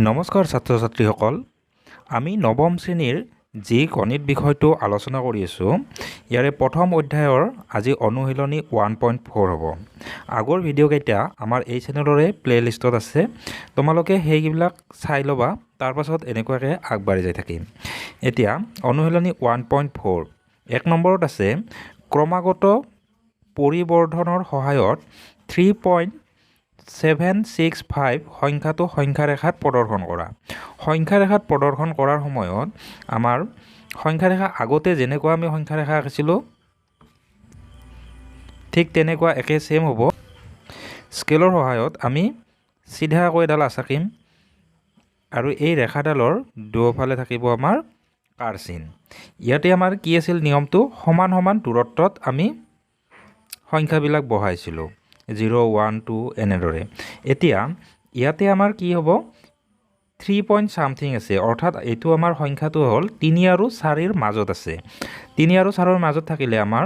নমস্কাৰ ছাত্ৰ ছাত্ৰীসকল, আমি নৱম শ্ৰেণীৰ যি গণিত বিষয়টো আলোচনা কৰি আছোঁ, ইয়াৰে প্ৰথম অধ্যায়ৰ আজি অনুশীলনী 1.4 হ'ব। আগৰ ভিডিঅ'কেইটা আমাৰ এই চেনেলৰে প্লে'লিষ্টত আছে, তোমালোকে সেইবিলাক চাই ল'বা, তাৰপাছত এনেকুৱাকৈ আগবাঢ়ি যাই থাকিম। এতিয়া অনুশীলনী 1.4 এক নম্বৰত আছে ক্ৰমাগত পৰিবৰ্ধনৰ সহায়ত 3.765 সংখ্যাটো সংখ্যাৰেখাত প্ৰদৰ্শন কৰা। সংখ্যাৰেখাত প্ৰদৰ্শন কৰাৰ সময়ত আমাৰ সংখ্যাৰেখা আগতে যেনেকুৱা আমি সংখ্যাৰেখা আঁকিছিলোঁ ঠিক তেনেকুৱা একে ছেম হ'ব। স্কেলৰ সহায়ত আমি চিধাকৈ এডাল আঁকিম আৰু এই ৰেখাডালৰ দুয়োফালে থাকিব আমাৰ কাৰ চিন। ইয়াতে আমাৰ কি আছিল নিয়মটো, সমান সমান দূৰত্বত আমি সংখ্যাবিলাক বহাইছিলোঁ, 0, 1, 2 এনেদৰে। এতিয়া ইয়াতে আমাৰ কি হ'ব, 3 পইণ্ট ছামথিং আছে, অৰ্থাৎ এইটো আমাৰ সংখ্যাটো হ'ল 3 আৰু 4ৰ মাজত আছে। 3 আৰু 4ৰ মাজত থাকিলে আমাৰ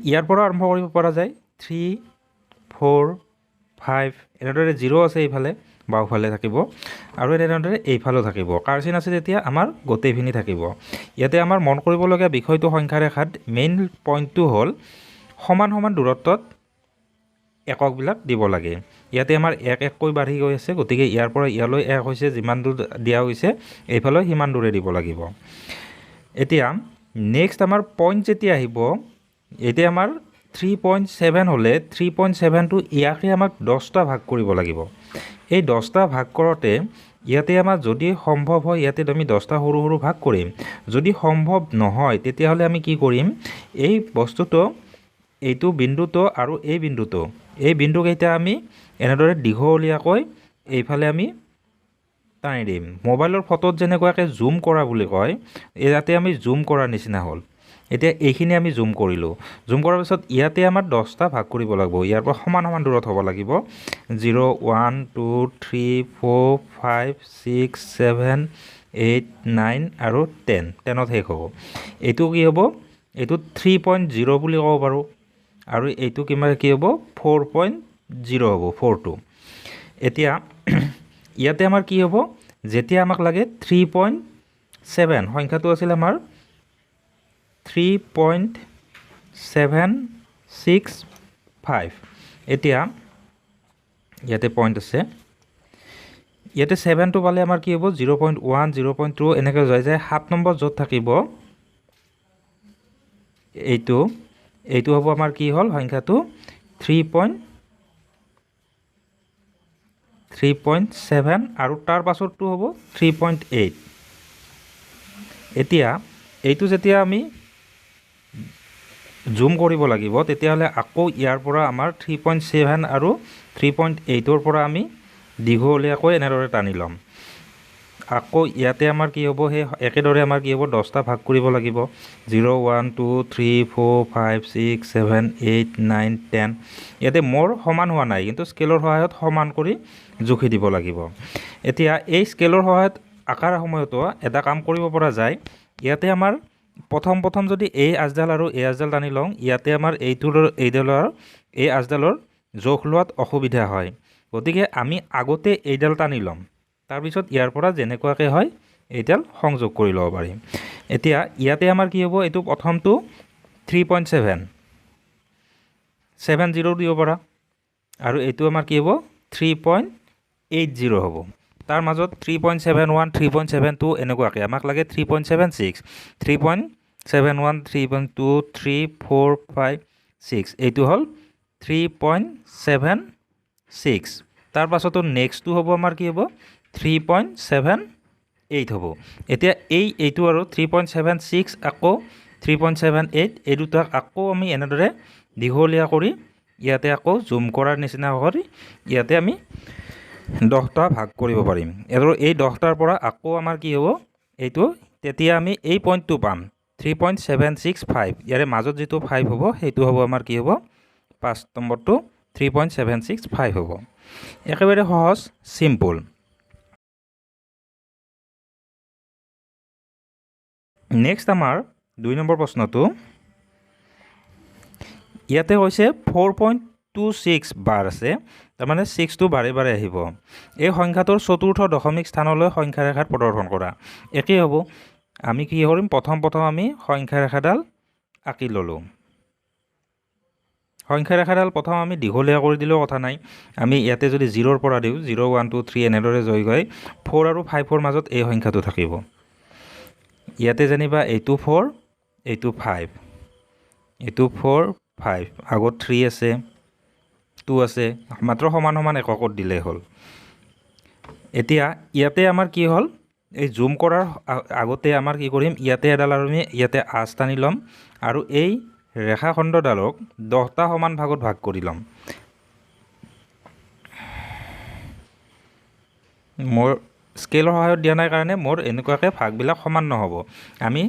ইয়াৰ পৰা আৰম্ভ কৰিব পৰা যায়, 3, 4, 5 এনেদৰে 0 আছে এইফালে বাওঁফালে থাকিব আৰু এনেদৰে এইফালেও থাকিব। কাৰচিন আছে যেতিয়া আমাৰ গোটেইখিনি থাকিব। ইয়াতে আমাৰ মন কৰিবলগীয়া বিষয়টো সংখ্যাৰেখাত মেইন পইণ্টটো হ'ল সমান সমান দূৰত্বত এককবিলাক দিব লাগে। ইয়াতে আমাৰ এক এককৈ বাঢ়ি গৈ আছে, গতিকে ইয়াৰ পৰা ইয়ালৈ এক হৈছে, যিমান দূৰ দিয়া হৈছে এইফালেও সিমান দূৰে দিব লাগিব। এতিয়া নেক্সট আমাৰ পইণ্ট যেতিয়া আহিব, এতিয়া আমাৰ 3.7 হ'লে 3.7টো ইয়াকে আমাক 10টা ভাগ কৰিব লাগিব। এই 10টা ভাগ কৰোঁতে ইয়াতে আমাৰ যদি সম্ভৱ হয় ইয়াতে আমি 10টা সৰু সৰু ভাগ কৰিম। যদি সম্ভৱ নহয় তেতিয়াহ'লে আমি কি কৰিম, এই বস্তুটো এইটো বিন্দুটো আৰু এই বিন্দুকেইটা আমি এনেদৰে দীঘলীয়াকৈ এইফালে আমি টানি দিম। মোবাইলৰ ফটোত যেনেকুৱাকৈ জুম কৰা বুলি কয়, ইয়াতে আমি জুম কৰাৰ নিচিনা হ'ল। এতিয়া এইখিনি আমি জুম কৰিলোঁ। জুম কৰাৰ পিছত ইয়াতে আমাৰ 10টা ভাগ কৰিব লাগিব। ইয়াৰ পৰা সমান সমান দূৰত হ'ব লাগিব। 0, 1, 2, 3, 4, 5, 6, 7, 8, 9 আৰু 10, 10ত শেষ হ'ব। এইটো কি হ'ব, এইটো 3.0 বুলি ক'ব পাৰোঁ আৰু এইটো কিমান কি হ'ব, 4.0 হ'ব, 4টো। এতিয়া ইয়াতে আমাৰ কি হ'ব, যেতিয়া আমাক লাগে 3.7 সংখ্যাটো আছিল আমাৰ 3.765। এতিয়া ইয়াতে পইণ্ট আছে, ইয়াতে 7টো পালে আমাৰ কি হ'ব, 0.1, 0.2 এনেকৈ যায় 7 নম্বৰ য'ত থাকিব এইটো হ'ব আমাৰ কি হ'ল সংখ্যাটো 3.7 আৰু তাৰ পাছতটো হ'ব 3.8। এতিয়া এইটো যেতিয়া আমি জুম কৰিব লাগিব তেতিয়াহ'লে আকৌ ইয়াৰ পৰা আমাৰ 3.7 আৰু 3.8ৰ পৰা আমি দীঘলীয়াকৈ এনেদৰে টানি ল'ম। আকৌ ইয়াতে আমাৰ কি হ'ব, সেই একেদৰে আমাৰ কি হ'ব, 10টা ভাগ কৰিব লাগিব। 0, 1, 2, 3, 4, 5, 6, 7, 8, 9, 10 ইয়াতে মোৰ সমান হোৱা নাই, কিন্তু স্কেলৰ সহায়ত সমান কৰি জুখি দিব লাগিব। এতিয়া এই স্কেলৰ সহায়ত আঁকাৰ সময়তো এটা কাম কৰিব পৰা যায়। ইয়াতে আমাৰ প্ৰথম যদি এই আঁচডাল আৰু এই আঁচডাল টানি লওঁ, ইয়াতে আমাৰ এই আঁচডালৰ জোখ লোৱাত অসুবিধা হয়। গতিকে আমি আগতে এইডাল টানি ল'ম, তাৰপিছত ইয়াৰ পৰা যেনেকুৱাকৈ হয় এইডাল সংযোগ কৰি ল'ব পাৰিম। এতিয়া ইয়াতে আমাৰ কি হ'ব, এইটো প্ৰথমটো 3.7 দিব পৰা আৰু এইটো আমাৰ কি হ'ব 3.80 হ'ব। তাৰ মাজত 3.71, 3.72 এনেকুৱাকৈ আমাক লাগে 3.76, 3.71, 3.2, 3, 4, 5, 6 এইটো হ'ল 3.76। তাৰ পাছতো নেক্সটটো হ'ব আমাৰ কি হ'ব 3.78 হ'ব। এতিয়া এইটো আৰু 3.76 আকৌ 3.78 এই দুটাক আকৌ আমি এনেদৰে দীঘলীয়া কৰি ইয়াতে আকৌ জুম কৰাৰ নিচিনা কৰি ইয়াতে আমি 10টা ভাগ কৰিব পাৰিম। আৰু এই 10টাৰ পৰা আকৌ আমাৰ কি হ'ব, এইটো তেতিয়া আমি এই পইণ্টটো পাম 3.765। ইয়াৰে মাজত যিটো 5 হ'ব সেইটো হ'ব আমাৰ কি হ'ব, 5 নম্বৰটো 3.765 হ'ব। একেবাৰে সহজ, চিম্পুল। নেক্সট আমাৰ 2 নম্বৰ প্ৰশ্নটো, ইয়াতে হৈছে 0.26 বাৰ আছে তাৰমানে 6টো বাৰে বাৰে আহিব এই সংখ্যাটোৰ চতুৰ্থ দশমিক স্থানলৈ সংখ্যা ৰেখাত প্ৰদৰ্শন কৰা একেই হ'ব আমি কি কৰিম প্ৰথম আমি সংখ্যা ৰেখাডাল আঁকি ল'লোঁ সংখ্যা ৰেখাডাল প্ৰথম আমি দীঘলীয়া কৰি দিলেও কথা নাই আমি ইয়াতে যদি 0ৰ পৰা দিওঁ 0 1 2 3 এনেদৰে গৈ 4 আৰু 5ৰ মাজত এই সংখ্যাটো থাকিব ইয়াতে যেনিবা এইটো 4 এইটো 5 এইটো 4 5 আগত 3 আছে 2 আছে মাত্ৰ সমান সমান এককত দিলে হ'ল এতিয়া ইয়াতে আমাৰ কি হ'ল এই জুম কৰাৰ আগতে আমাৰ কি কৰিম ইয়াতে এডাল আৰু আমি ইয়াতে আঁচ টানি ল'ম আৰু এই ৰেখাখণ্ডডালক 10টা সমান ভাগত ভাগ কৰি ল'ম মোৰ স্কেলৰ সহায়ত দিয়া নাই কাৰণে মোৰ এনেকুৱাকৈ ভাগবিলাক সমান নহ'ব আমি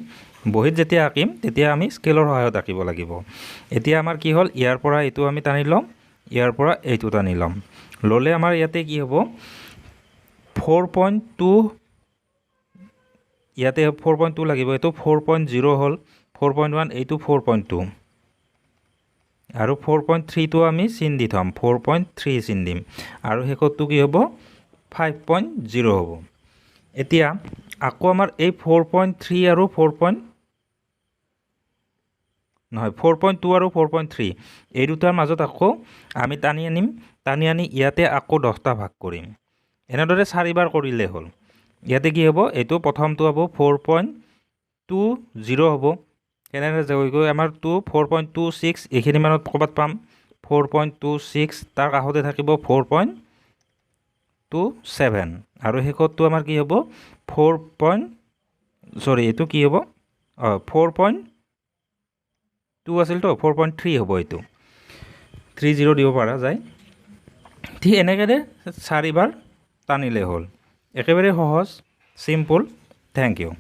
বহীত যেতিয়া আঁকিম তেতিয়া আমি স্কেলৰ সহায়ত আঁকিব লাগিব এতিয়া আমাৰ কি হ'ল ইয়াৰ পৰা এইটো আমি টানি ল'ম ইয়াৰ পৰা এইটো টানি ল'ম ল'লে আমাৰ ইয়াতে কি হ'ব 4.2 ইয়াতে 4.2 লাগিব এইটো 4.0 হ'ল 4.1 এইটো 4.2 আৰু 4.3টো আমি চিন দি থ'ম 4.3 চিন দিম আৰু শেষতটো কি হ'ব 5.0 হ'ব এতিয়া আকৌ আমাৰ এই 4.3 আৰু 4.2 আৰু 4.3 এই দুটাৰ মাজত আকৌ আমি টানি আনি ইয়াতে আকৌ 10টা ভাগ কৰিম এনেদৰে 4বাৰ কৰিলে হ'ল ইয়াতে কি হ'ব এইটো প্ৰথমটো হ'ব 4.20 হ'ব এনেদৰে গৈ আমাৰ 4.26 এইখিনি মানত ক'ৰবাত পাম 4.26 তাৰ কাষতে থাকিব 4.27 আৰু শেষতটো আমাৰ কি হ'ব 4. এইটো কি হ'ব 4.2 আছিল তো 4.3 হ'ব এইটো 30 দিব পৰা যায় ঠিক এনেকৈ 4বাৰ টানিলে হ'ল একেবাৰে সহজ চিম্পল থেংক ইউ